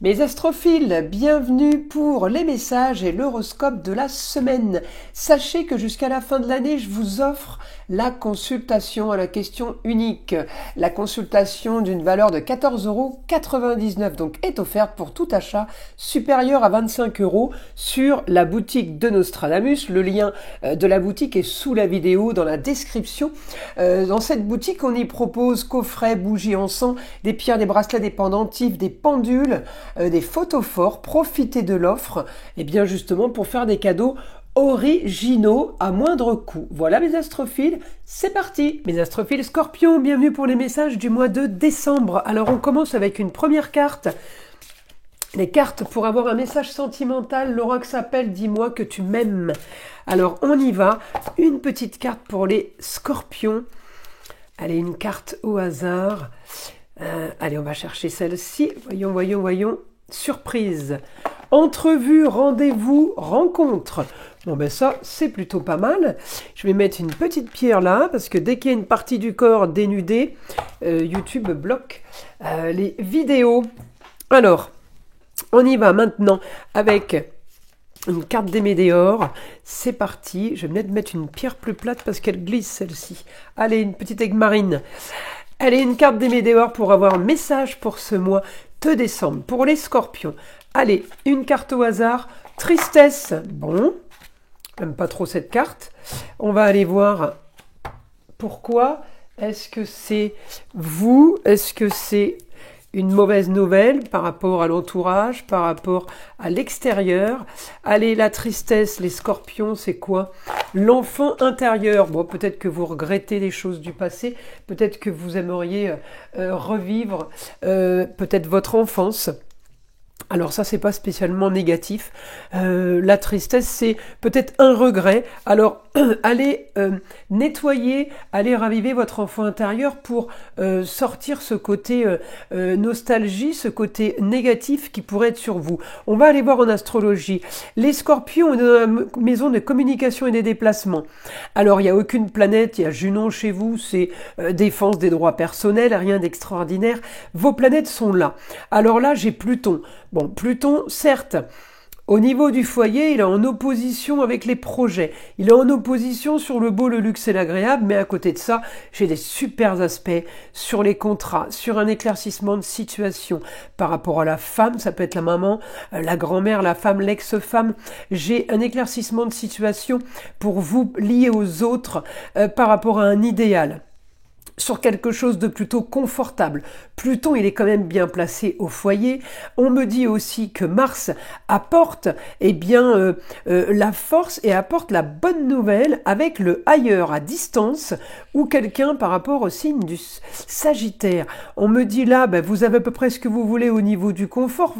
Mes astrophiles, bienvenue pour les messages et l'horoscope de la semaine. Sachez que jusqu'à la fin de l'année, je vous offre la consultation à la question unique. La consultation d'une valeur de 14,99 € donc est offerte pour tout achat supérieur à 25 € sur la boutique de Nostradamus. Le lien de la boutique est sous la vidéo dans la description. Dans cette boutique, on y propose coffrets, bougies, encens, des pierres, des bracelets, des pendentifs, des pendules, des photophores. Profitez de l'offre, et bien justement pour faire des cadeaux originaux à moindre coût. Voilà mes astrophiles, c'est parti. Mes astrophiles Scorpions, bienvenue pour les messages du mois de décembre. Alors on commence avec une première carte. Les cartes pour avoir un message sentimental, l'oracle s'appelle « Dis-moi que tu m'aimes ». Alors on y va, une petite carte pour les Scorpions. Allez, une carte au hasard. Allez, on va chercher celle-ci. Voyons. Surprise. Entrevue, rendez-vous, rencontre. Bon ben ça, c'est plutôt pas mal. Je vais mettre une petite pierre là, parce que dès qu'il y a une partie du corps dénudée, YouTube bloque les vidéos. Alors, on y va maintenant avec une carte des météores. C'est parti. Je vais mettre une pierre plus plate parce qu'elle glisse celle-ci. Allez, une petite aigue marine. Allez, une carte des météores pour avoir un message pour ce mois de décembre. Pour les Scorpions. Allez, une carte au hasard. Tristesse. Bon, j'aime pas trop cette carte. On va aller voir pourquoi. Est-ce que c'est vous? Est-ce que c'est une mauvaise nouvelle par rapport à l'entourage, par rapport à l'extérieur? Allez, la tristesse, les Scorpions, c'est quoi? L'enfant intérieur. Bon, peut-être que vous regrettez des choses du passé, peut-être que vous aimeriez revivre peut-être votre enfance. Alors ça, c'est pas spécialement négatif. La tristesse, c'est peut-être un regret. Alors, allez nettoyer, allez raviver votre enfant intérieur pour sortir ce côté nostalgie, ce côté négatif qui pourrait être sur vous. On va aller voir en astrologie. Les Scorpions ont une maison de communication et des déplacements. Alors, il n'y a aucune planète, il y a Junon chez vous, c'est défense des droits personnels, rien d'extraordinaire. Vos planètes sont là. Alors là, j'ai Pluton. Bon, Pluton, certes, au niveau du foyer, il est en opposition avec les projets. Il est en opposition sur le beau, le luxe et l'agréable, mais à côté de ça, j'ai des super aspects sur les contrats, sur un éclaircissement de situation par rapport à la femme, ça peut être la maman, la grand-mère, la femme, l'ex-femme. J'ai un éclaircissement de situation pour vous lier aux autres par rapport à un idéal, sur quelque chose de plutôt confortable. Pluton, il est quand même bien placé au foyer. On me dit aussi que Mars apporte la force et apporte la bonne nouvelle avec le ailleurs à distance ou quelqu'un par rapport au signe du Sagittaire. On me dit là, vous avez à peu près ce que vous voulez au niveau du confort.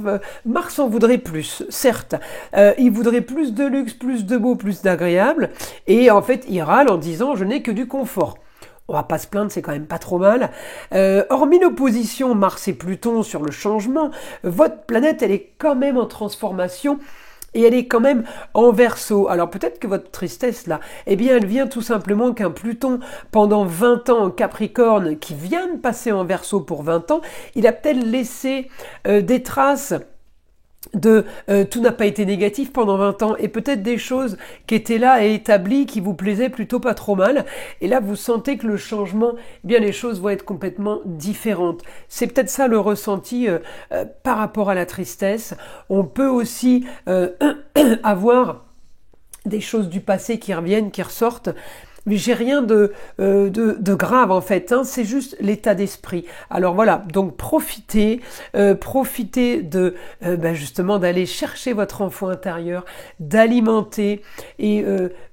Mars en voudrait plus, certes. Il voudrait plus de luxe, plus de beau, plus d'agréable. Et en fait, il râle en disant « je n'ai que du confort ». On va pas se plaindre, c'est quand même pas trop mal. Hormis l'opposition Mars et Pluton sur le changement, votre planète, elle est quand même en transformation et elle est quand même en Verseau. Alors peut-être que votre tristesse là, eh bien elle vient tout simplement qu'un Pluton pendant 20 ans en Capricorne qui vient de passer en Verseau pour 20 ans, il a peut-être laissé des traces de tout n'a pas été négatif pendant 20 ans et peut-être des choses qui étaient là et établies qui vous plaisaient plutôt pas trop mal, et là vous sentez que le changement, eh bien les choses vont être complètement différentes. C'est peut-être ça le ressenti par rapport à la tristesse. On peut aussi avoir des choses du passé qui reviennent, qui ressortent. Mais j'ai rien de grave en fait, hein, c'est juste l'état d'esprit. Alors voilà, donc profitez de justement d'aller chercher votre enfant intérieur, d'alimenter et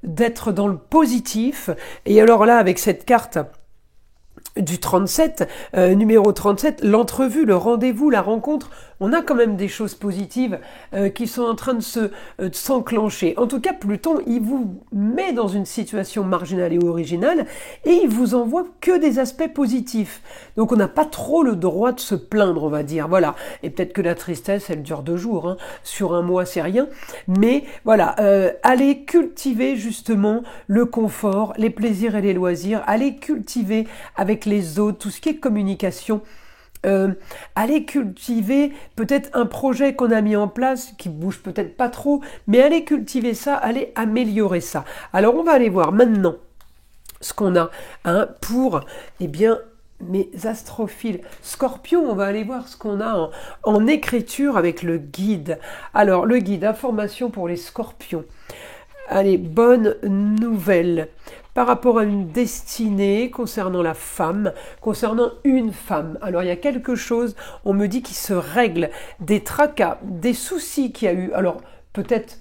d'être dans le positif. Et alors là, avec cette carte du 37, numéro 37, l'entrevue, le rendez-vous, la rencontre, on a quand même des choses positives qui sont en train de s'enclencher. En tout cas, Pluton, il vous met dans une situation marginale et originale et il vous envoie que des aspects positifs. Donc on n'a pas trop le droit de se plaindre, on va dire. Voilà. Et peut-être que la tristesse, elle dure 2 jours. Hein. Sur un mois, c'est rien. Mais voilà, allez cultiver justement le confort, les plaisirs et les loisirs. Allez cultiver avec les autres, tout ce qui est communication. Allez cultiver peut-être un projet qu'on a mis en place, qui bouge peut-être pas trop, mais allez cultiver ça, allez améliorer ça. Alors on va aller voir maintenant ce qu'on a pour, eh bien, mes astrophiles Scorpion, on va aller voir ce qu'on a en écriture avec le guide. Alors, le guide, information pour les Scorpions. Allez, bonne nouvelle par rapport à une destinée concernant la femme, concernant une femme. Alors, il y a quelque chose, on me dit, qui se règle, des tracas, des soucis qu'il y a eu. Alors, peut-être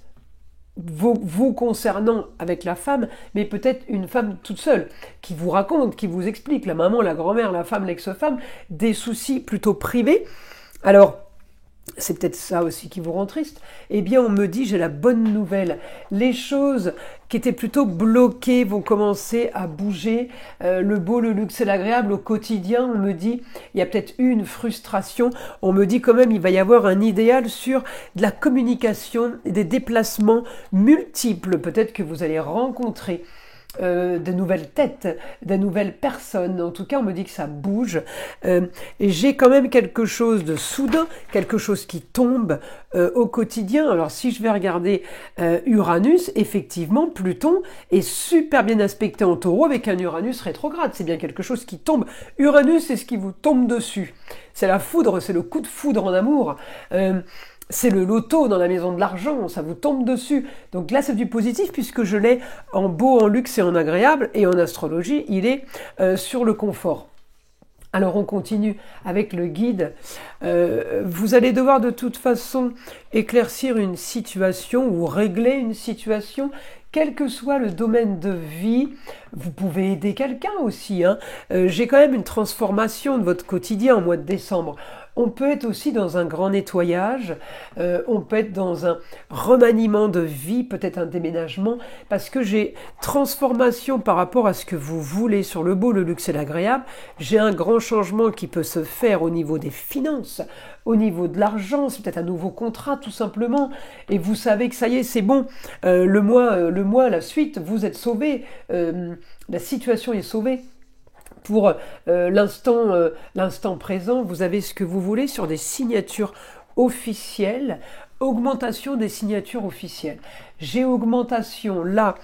vous concernant avec la femme, mais peut-être une femme toute seule, qui vous raconte, qui vous explique, la maman, la grand-mère, la femme, l'ex-femme, des soucis plutôt privés. Alors, c'est peut-être ça aussi qui vous rend triste. Eh bien, on me dit, j'ai la bonne nouvelle. Les choses qui étaient plutôt bloquées vont commencer à bouger. Le beau, le luxe et l'agréable au quotidien, on me dit, il y a peut-être eu une frustration. On me dit quand même, il va y avoir un idéal sur de la communication, des déplacements multiples. Peut-être que vous allez rencontrer de nouvelles têtes, de nouvelles personnes. En tout cas, on me dit que ça bouge. Et j'ai quand même quelque chose de soudain, quelque chose qui tombe au quotidien. Alors, si je vais regarder Uranus, effectivement, Pluton est super bien aspecté en Taureau avec un Uranus rétrograde. C'est bien quelque chose qui tombe. Uranus, c'est ce qui vous tombe dessus. C'est la foudre, c'est le coup de foudre en amour. C'est le loto dans la maison de l'argent, ça vous tombe dessus. Donc là, c'est du positif puisque je l'ai en beau, en luxe et en agréable. Et en astrologie, il est sur le confort. Alors on continue avec le guide. Vous allez devoir de toute façon éclaircir une situation ou régler une situation, quel que soit le domaine de vie. Vous pouvez aider quelqu'un aussi. J'ai quand même une transformation de votre quotidien au mois de décembre. On peut être aussi dans un grand nettoyage, on peut être dans un remaniement de vie, peut-être un déménagement, parce que j'ai transformation par rapport à ce que vous voulez sur le beau, le luxe et l'agréable. J'ai un grand changement qui peut se faire au niveau des finances, au niveau de l'argent, c'est peut-être un nouveau contrat tout simplement, et vous savez que ça y est, c'est bon, le mois, la suite, vous êtes sauvé, la situation est sauvée. Pour l'instant présent, vous avez ce que vous voulez sur des signatures officielles, augmentation des signatures officielles. J'ai augmentation là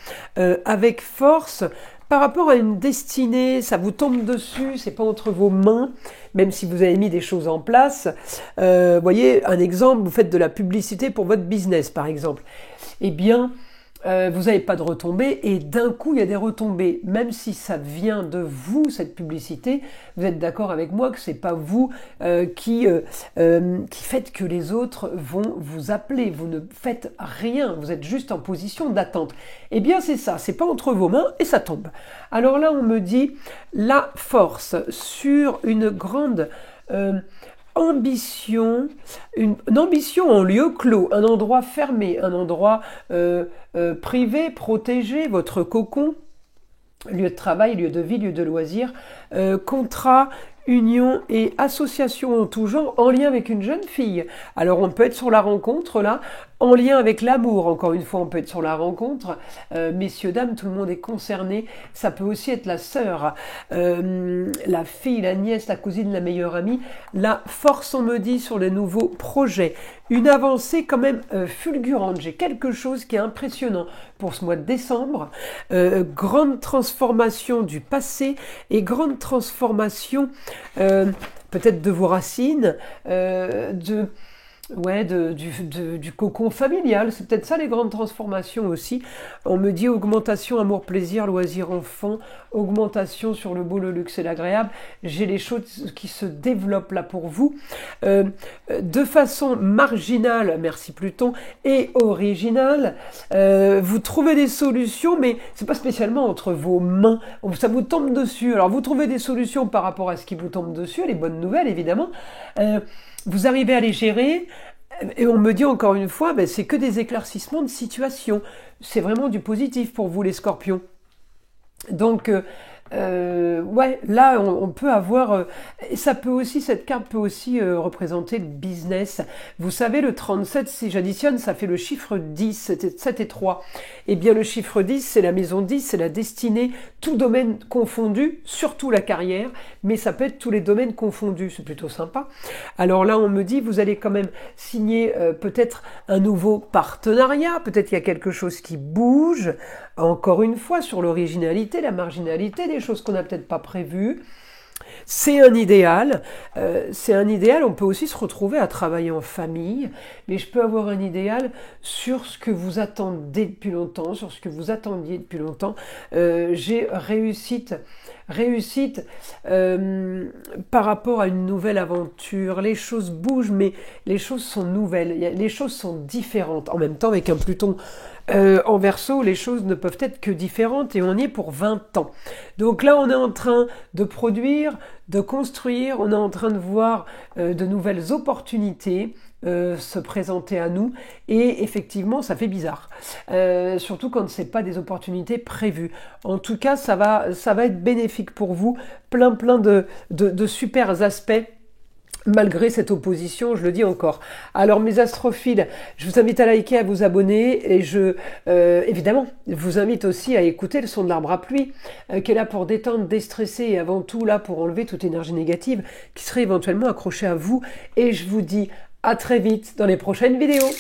avec force par rapport à une destinée, ça vous tombe dessus, c'est pas entre vos mains, même si vous avez mis des choses en place. Voyez, un exemple, vous faites de la publicité pour votre business par exemple. Eh bien, vous n'avez pas de retombées et d'un coup il y a des retombées, même si ça vient de vous cette publicité. Vous êtes d'accord avec moi que c'est pas vous qui faites que les autres vont vous appeler. Vous ne faites rien, vous êtes juste en position d'attente. Eh bien c'est ça, c'est pas entre vos mains et ça tombe. Alors là on me dit la force sur une grande ambition, une ambition en lieu clos, un endroit fermé, un endroit privé, protégé, votre cocon, lieu de travail, lieu de vie, lieu de loisir, contrat, union et association en tout genre en lien avec une jeune fille. Alors on peut être sur la rencontre là, en lien avec l'amour, encore une fois on peut être sur la rencontre, messieurs, dames, tout le monde est concerné, ça peut aussi être la sœur, la fille, la nièce, la cousine, la meilleure amie. La force, on me dit, sur les nouveaux projets, une avancée quand même fulgurante, j'ai quelque chose qui est impressionnant pour ce mois de décembre, grande transformation du passé et grande transformation peut-être de vos racines, du cocon familial, c'est peut-être ça les grandes transformations aussi. On me dit augmentation, amour, plaisir, loisir, enfant, augmentation sur le beau, le luxe et l'agréable. J'ai les choses qui se développent là pour vous, de façon marginale, merci Pluton, et originale. Vous trouvez des solutions, mais c'est pas spécialement entre vos mains. Ça vous tombe dessus. Alors vous trouvez des solutions par rapport à ce qui vous tombe dessus, les bonnes nouvelles évidemment. Vous arrivez à les gérer, et on me dit encore une fois, c'est que des éclaircissements de situation. C'est vraiment du positif pour vous les scorpions. Donc, Ouais, là on peut avoir, et ça peut aussi, cette carte peut aussi représenter le business. Vous savez, le 37, si j'additionne, ça fait le chiffre 10, 7 et 3. Eh bien le chiffre 10, c'est la maison 10, c'est la destinée, tout domaine confondu, surtout la carrière, mais ça peut être tous les domaines confondus, c'est plutôt sympa. Alors là on me dit, vous allez quand même signer peut-être un nouveau partenariat, peut-être qu'il y a quelque chose qui bouge, encore une fois, sur l'originalité, la marginalité, des choses qu'on n'a peut-être pas prévues. C'est un idéal, on peut aussi se retrouver à travailler en famille, mais je peux avoir un idéal sur ce que vous attendez depuis longtemps, sur ce que vous attendiez depuis longtemps. J'ai réussite par rapport à une nouvelle aventure. Les choses bougent, mais les choses sont nouvelles, les choses sont différentes. En même temps, avec un Pluton en Verseau, les choses ne peuvent être que différentes et on y est pour 20 ans. Donc là, on est en train de produire, de construire, on est en train de voir de nouvelles opportunités se présenter à nous et effectivement ça fait bizarre, surtout quand c'est pas des opportunités prévues. En tout cas ça va être bénéfique pour vous, plein de super aspects malgré cette opposition, je le dis encore. Alors mes astrophiles, je vous invite à liker, à vous abonner et évidemment, je vous invite aussi à écouter le son de l'arbre à pluie qui est là pour détendre, déstresser et avant tout là pour enlever toute énergie négative qui serait éventuellement accrochée à vous. Et je vous dis à très vite dans les prochaines vidéos.